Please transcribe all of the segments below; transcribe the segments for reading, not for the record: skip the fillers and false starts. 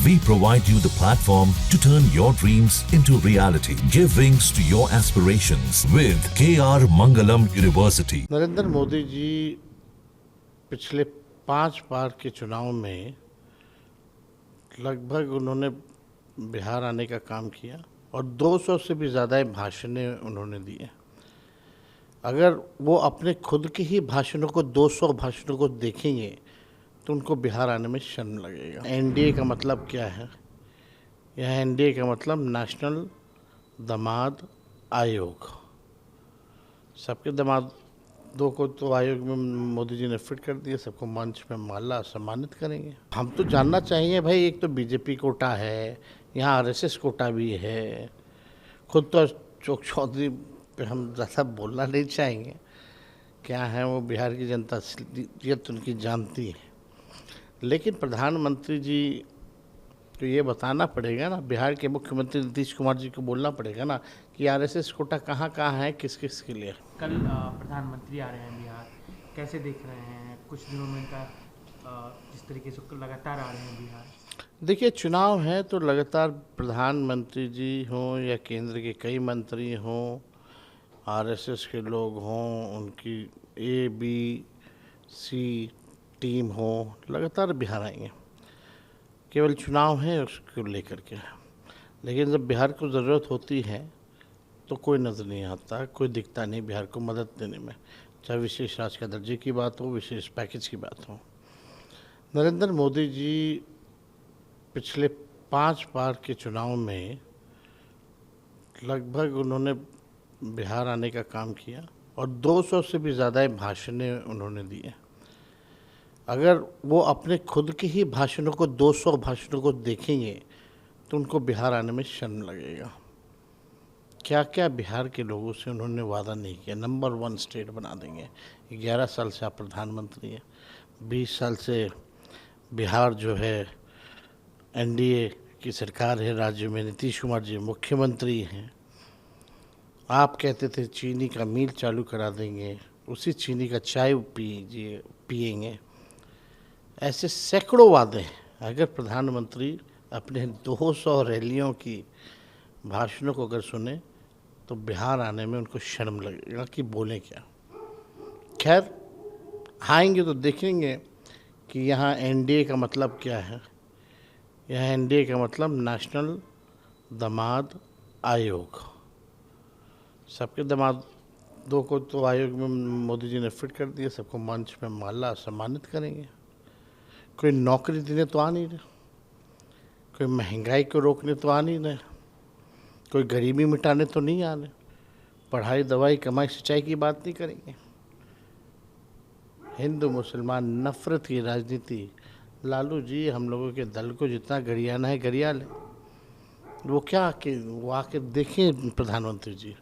We provide you the platform to turn your dreams into reality. Give wings to your aspirations with KR Mangalam University. Narendra Modi ji पिछले 5 बार के चुनाव में लगभग उन्होंने बिहार आने का काम किया और 200 से भी ज़्यादा भाषणें उन्होंने दिए। अगर वो अपने खुद के ही भाषणों को 200 भाषणों को देखेंगे तो उनको बिहार आने में शर्म लगेगा। एनडीए का मतलब क्या है? यह एनडीए का मतलब नेशनल दामाद आयोग। सबके दामादों को तो आयोग में मोदी जी ने फिट कर दिया, सबको मंच में माला सम्मानित करेंगे। हम तो जानना चाहिए भाई, एक तो बीजेपी कोटा है, यहाँ आरएसएस कोटा भी है। खुद तो अशोक चौधरी पे हम ज़्यादा बोलना नहीं चाहेंगे, क्या है वो बिहार की जनता असलियत उनकी जानती है। लेकिन प्रधानमंत्री जी को ये बताना पड़ेगा ना, बिहार के मुख्यमंत्री नीतीश कुमार जी को बोलना पड़ेगा ना कि आरएसएस कोटा कहाँ कहाँ है, किस किस के लिए। कल प्रधानमंत्री आ रहे हैं बिहार, कैसे देख रहे हैं? कुछ दिनों में इनका जिस तरीके से लगातार आ रहे हैं बिहार। देखिए, चुनाव है तो लगातार प्रधानमंत्री जी हों या केंद्र के कई मंत्री हों, आरएसएस के लोग हों, उनकी ABC टीम हो, लगातार बिहार आएंगे। केवल चुनाव है उसको लेकर के। लेकिन जब बिहार को ज़रूरत होती है तो कोई नज़र नहीं आता, कोई दिखता नहीं बिहार को मदद देने में, चाहे विशेष राज्य का दर्जे की बात हो, विशेष पैकेज की बात हो। नरेंद्र मोदी जी पिछले 5 बार के चुनाव में लगभग उन्होंने बिहार आने का काम किया और 200 से भी ज़्यादा भाषणें उन्होंने दिए। अगर वो अपने खुद के ही भाषणों को 200 भाषणों को देखेंगे तो उनको बिहार आने में शर्म लगेगा। क्या क्या बिहार के लोगों से उन्होंने वादा नहीं किया। नंबर 1 स्टेट बना देंगे। 11 साल से आप प्रधानमंत्री हैं, 20 साल से बिहार जो है एनडीए की सरकार है, राज्य में नीतीश कुमार जी मुख्यमंत्री हैं। आप कहते थे चीनी का मिल चालू करा देंगे, उसी चीनी का चाय पिएंगे। ऐसे सैकड़ों वादे हैं। अगर प्रधानमंत्री अपने 200 रैलियों की भाषणों को अगर सुने तो बिहार आने में उनको शर्म लगेगा कि बोले क्या। खैर, आएंगे तो देखेंगे कि यहाँ एनडीए का मतलब क्या है। यह एनडीए का मतलब नेशनल दामाद आयोग। सबके दामादों को तो आयोग में मोदी जी ने फिट कर दिया, सबको मंच में माला सम्मानित करेंगे। कोई नौकरी देने तो आ नहीं रहे, कोई महंगाई को रोकने तो आ नहीं रहे, कोई गरीबी मिटाने तो नहीं आ रहे, पढ़ाई दवाई कमाई सिंचाई की बात नहीं करेंगे। हिंदू मुसलमान नफरत की राजनीति। लालू जी हम लोगों के दल को जितना गरियाना है गरिया ले। वो आके देखें प्रधानमंत्री जी,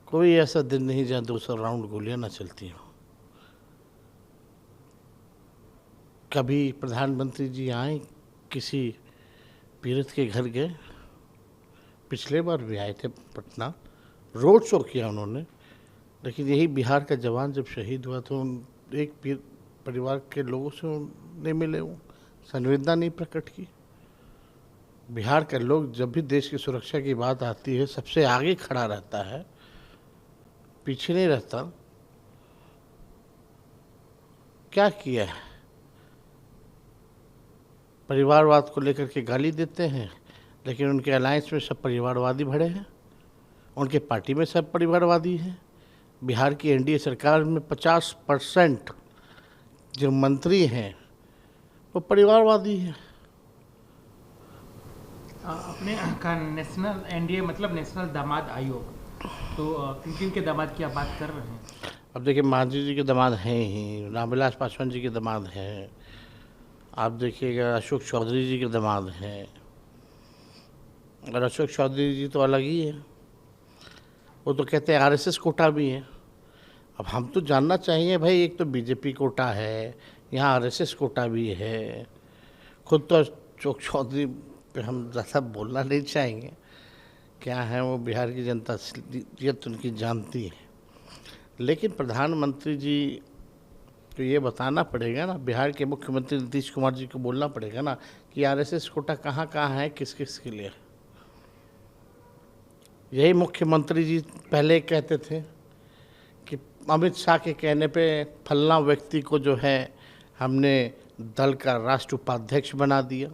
कोई ऐसा दिन नहीं जहाँ 200 राउंड गोलियां ना चलती हों। कभी प्रधानमंत्री जी आए, किसी पीड़ित के घर गए? पिछले बार भी आए थे पटना, रोड शो किया उन्होंने। लेकिन यही बिहार का जवान जब शहीद हुआ तो एक परिवार के लोगों से नहीं मिले, वो संवेदना नहीं प्रकट की। बिहार का लोग जब भी देश की सुरक्षा की बात आती है सबसे आगे खड़ा रहता है, पीछे नहीं रहता। क्या किया है? परिवारवाद को लेकर के गाली देते हैं, लेकिन उनके अलायंस में सब परिवारवादी भरे हैं, उनके पार्टी में सब परिवारवादी हैं। बिहार की एनडीए सरकार में 50% जो मंत्री हैं वो परिवारवादी हैं। अपने का नेशनल एनडीए मतलब नेशनल दामाद आयोग, तो किन किन के दामाद की आप बात कर रहे हैं? अब देखिए, मांझी जी के दामाद हैं ही, रामविलास पासवान जी के दामाद हैं, आप देखिएगा अशोक चौधरी जी के दामाद हैं। और अशोक चौधरी जी तो अलग ही है, वो तो कहते हैं आरएसएस कोटा भी है। अब हम तो जानना चाहिए भाई, एक तो बीजेपी कोटा है, यहाँ आरएसएस कोटा भी है। खुद तो अशोक चौधरी पे हम ज़्यादा बोलना नहीं चाहेंगे, क्या है वो बिहार की जनता असलियत उनकी जानती है। लेकिन प्रधानमंत्री जी तो ये बताना पड़ेगा ना, बिहार के मुख्यमंत्री नीतीश कुमार जी को बोलना पड़ेगा ना कि आरएसएस कोटा कहाँ कहाँ है, किस किस के लिए। यही मुख्यमंत्री जी पहले कहते थे कि अमित शाह के कहने पे फलना व्यक्ति को जो है हमने दल का राष्ट्र उपाध्यक्ष बना दिया।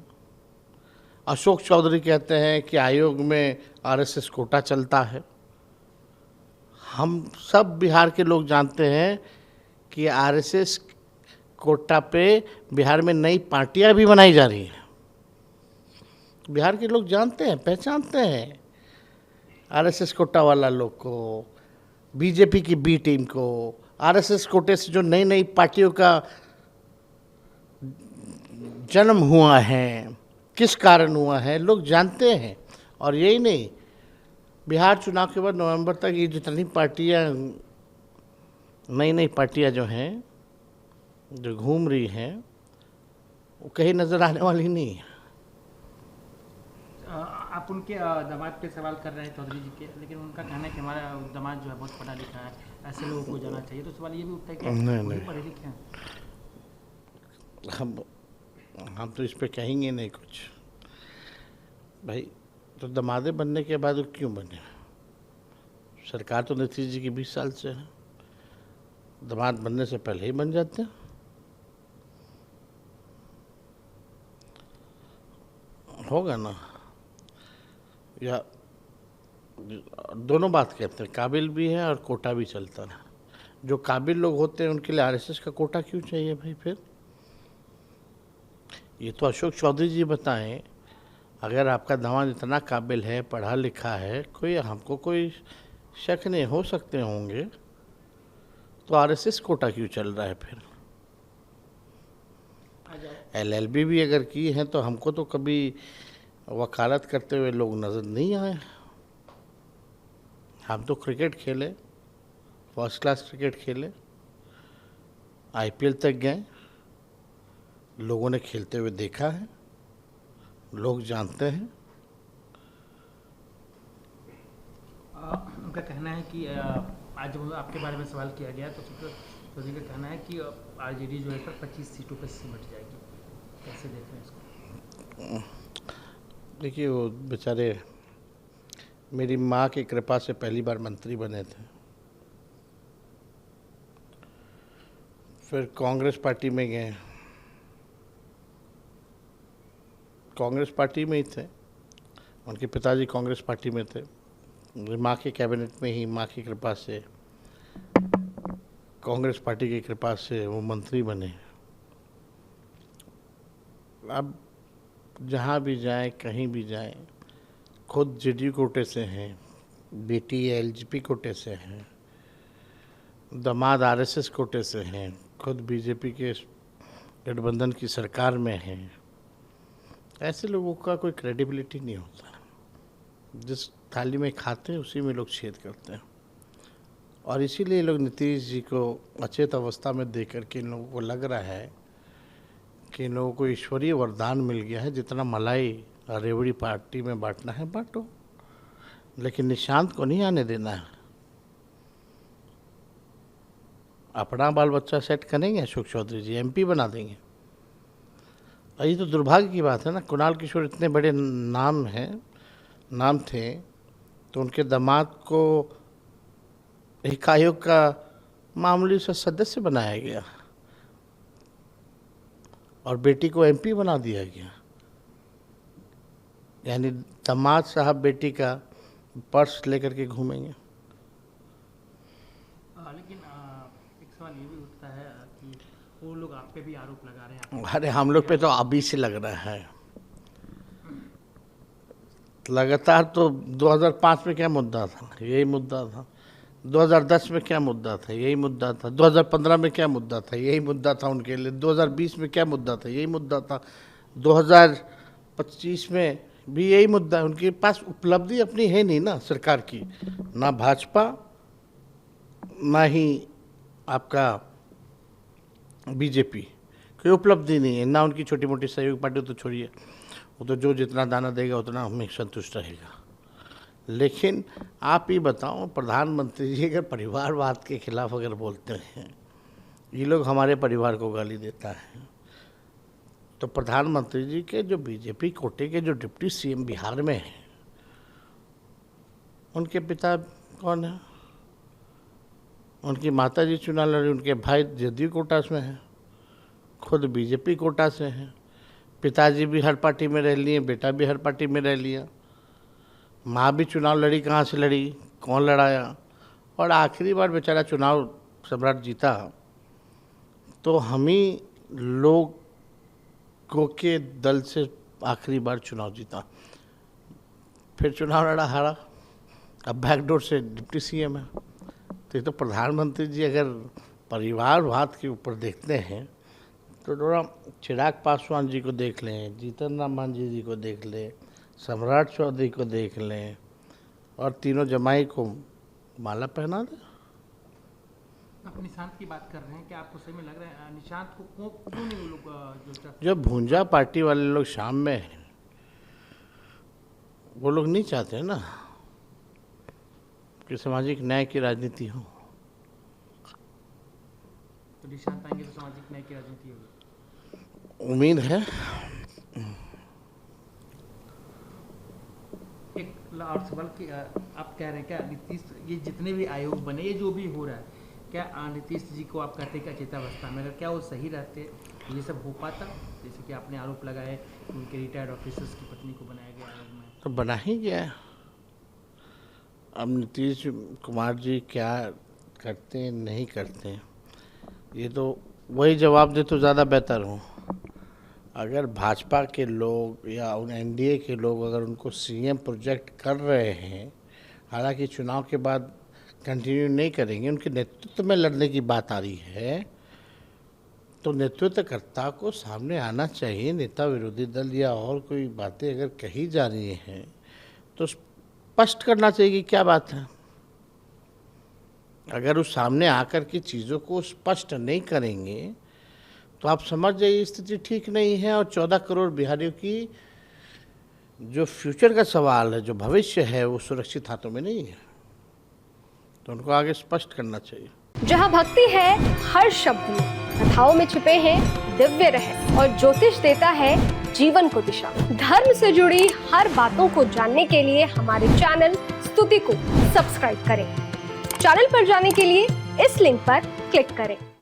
अशोक चौधरी कहते हैं कि आयोग में आरएसएस कोटा चलता है। हम सब बिहार के लोग जानते हैं कि आरएसएस कोटा पे बिहार में नई पार्टियां भी बनाई जा रही हैं। बिहार के लोग जानते हैं, पहचानते हैं आरएसएस कोटा वाला लोग को, बीजेपी की बी टीम को। आरएसएस कोटे से जो नई नई पार्टियों का जन्म हुआ है, किस कारण हुआ है, लोग जानते हैं। और यही नहीं, बिहार चुनाव के बाद नवंबर तक ये जितनी पार्टियां, नई नई पार्टियां जो हैं, जो घूम रही हैं, वो कहीं नज़र आने वाली नहीं है। आप उनके दामाद पे सवाल कर रहे हैं चौधरी जी के, लेकिन उनका कहना है कि हमारा दामाद जो है बहुत पढ़ा लिखा है, ऐसे लोगों को जाना चाहिए। तो सवाल ये भी उठता है कि नहीं, पढ़े लिखे हैं। हम तो इस पे कहेंगे नहीं कुछ भाई। तो दमादे बनने के बाद वो क्यों बने? सरकार तो नीतीश जी की 20 साल से है, दामाद बनने से पहले ही बन जाते हैं। होगा ना, या दोनों बात कहते हैं, काबिल भी है और कोटा भी चलता है। जो काबिल लोग होते हैं उनके लिए आरएसएस का कोटा क्यों चाहिए भाई? फिर ये तो अशोक चौधरी जी बताएं। अगर आपका दामाद इतना काबिल है, पढ़ा लिखा है, कोई हमको कोई शक नहीं, हो सकते होंगे, तो आरएसएस कोटा क्यों चल रहा है? फिर एलएलबी भी अगर की है तो हमको तो कभी वकालत करते हुए लोग नज़र नहीं आए। हम तो क्रिकेट खेले, फर्स्ट क्लास क्रिकेट खेले, आईपीएल तक गए, लोगों ने खेलते हुए देखा है, लोग जानते हैं। उनका कहना है कि आज जब आपके बारे में सवाल किया गया तो चौधरी का कहना है कि आरजेडी जो है पर 25 सीटों पर सिमट जाएगी। कैसे देख रहे हैं इसको? देखिए, वो बेचारे मेरी माँ की कृपा से पहली बार मंत्री बने थे, फिर कांग्रेस पार्टी में गए, कांग्रेस पार्टी में ही थे, उनके पिताजी कांग्रेस पार्टी में थे, माँ के कैबिनेट में ही माँ की कृपा से, कांग्रेस पार्टी की कृपा से वो मंत्री बने। अब जहाँ भी जाए, कहीं भी जाए, खुद जेडीयू कोटे से हैं, बेटी एलजेपी कोटे से हैं, दामाद आरएसएस कोटे से हैं, खुद बीजेपी के गठबंधन की सरकार में हैं। ऐसे लोगों का कोई क्रेडिबिलिटी नहीं होता। जिस थाली में खाते हैं उसी में लोग छेद करते हैं। और इसीलिए लोग नीतीश जी को अचेत अवस्था में देख करके इन लोगों को लग रहा है कि इन लोगों को ईश्वरीय वरदान मिल गया है, जितना मलाई रेवड़ी पार्टी में बांटना है बांटो, लेकिन निशांत को नहीं आने देना है। अपना बाल बच्चा सेट करेंगे अशोक चौधरी जी, एमपी बना देंगे। और ये तो दुर्भाग्य की बात है ना, कुणाल किशोर इतने बड़े नाम थे, तो उनके दामाद को एक आयोग का मामूली सा सदस्य बनाया गया और बेटी को एमपी बना दिया गया। यानी दामाद साहब बेटी का पर्स लेकर के घूमेंगे। लेकिन एक सवाल ये भी उठता है कि वो लोग आप पे भी आरोप लगा रहे हैं। अरे हम लोग पे तो अभी से लग रहा है लगातार। तो 2005 में क्या मुद्दा था? यही मुद्दा था। 2010 में क्या मुद्दा था? यही मुद्दा था। 2015 में क्या मुद्दा था? यही मुद्दा था उनके लिए। 2020 में क्या मुद्दा था? यही मुद्दा था। 2025 में भी यही मुद्दा है। उनके पास उपलब्धि अपनी है नहीं ना सरकार की, ना भाजपा ना ही आपका बीजेपी, कोई उपलब्धि नहीं है। ना उनकी छोटी मोटी सहयोगी पार्टी तो छोड़िए, वो तो जो जितना दाना देगा उतना हमें संतुष्ट रहेगा। लेकिन आप ही बताओ, प्रधानमंत्री जी अगर परिवारवाद के खिलाफ अगर बोलते हैं, ये लोग हमारे परिवार को गाली देता है। तो प्रधानमंत्री जी के जो बीजेपी कोटे के जो डिप्टी सीएम बिहार में हैं, उनके पिता कौन है? उनकी माता जी चुनाव लड़ी, उनके भाई जदयू कोटा में हैं, खुद बीजेपी कोटा से हैं। पिताजी भी हर पार्टी में रह लिए, बेटा भी हर पार्टी में रह लिया। माँ भी चुनाव लड़ी, कहाँ से लड़ी, कौन लड़ाया, और आखिरी बार बेचारा चुनाव सम्राट जीता तो हम ही लोगों के दल से आखिरी बार चुनाव जीता। फिर चुनाव लड़ा, हारा, अब बैकडोर से डिप्टी सीएम है। तो ये तो प्रधानमंत्री जी अगर परिवारवाद के ऊपर देखते हैं तो थोड़ा चिराग पासवान जी को देख लें, जीतन राम मांझी जी को देख लें, सम्राट चौधरी को देख लें, और तीनों जमाई को माला पहना दें। आप निशांत की बात कर रहे हैं कि आपको सही में लग रहा है निशांत को क्यों नहीं वो लोग जो भूंजा पार्टी वाले लोग शाम में हैं, वो लोग नहीं चाहते ना कि सामाजिक न्याय की राजनीति हो। तो निशांत आएंगे तो सामाजिक न्याय की राजनीति होगी, उम्मीद है। एक और सवाल कि आप कह रहे हैं क्या नीतीश, ये जितने भी आयोग बने, ये जो भी हो रहा है, क्या नीतीश जी को आप कहते हैं कि अचेतावस्था में, अगर क्या वो सही रहते ये सब हो पाता? जैसे कि आपने आरोप लगाए कि उनके रिटायर्ड ऑफिसर्स की पत्नी को बनाया गया आयोग में। तो बना ही गया है। अब नीतीश कुमार जी क्या करते हैं नहीं करते हैं, ये तो वही जवाब दे तो ज़्यादा बेहतर हो। अगर भाजपा के लोग या उन एनडीए के लोग अगर उनको सीएम प्रोजेक्ट कर रहे हैं, हालांकि चुनाव के बाद कंटिन्यू नहीं करेंगे, उनके नेतृत्व में लड़ने की बात आ रही है, तो नेतृत्वकर्ता को सामने आना चाहिए। नेता विरोधी दल या और कोई बातें अगर कही जा रही हैं तो स्पष्ट करना चाहिए कि क्या बात है। अगर उस सामने आकर की चीज़ों को स्पष्ट नहीं करेंगे तो आप समझ जाइए स्थिति ठीक नहीं है, और 14 करोड़ बिहारियों की जो फ्यूचर का सवाल है, जो भविष्य है, वो सुरक्षित हाथों में नहीं है। तो उनको आगे स्पष्ट करना चाहिए। जहाँ भक्ति है हर शब्द में, कथाओं में छुपे हैं दिव्य रहस्य, और ज्योतिष देता है जीवन को दिशा। धर्म से जुड़ी हर बातों को जानने के लिए हमारे चैनल स्तुति को सब्सक्राइब करें। चैनल पर जाने के लिए इस लिंक पर क्लिक करें।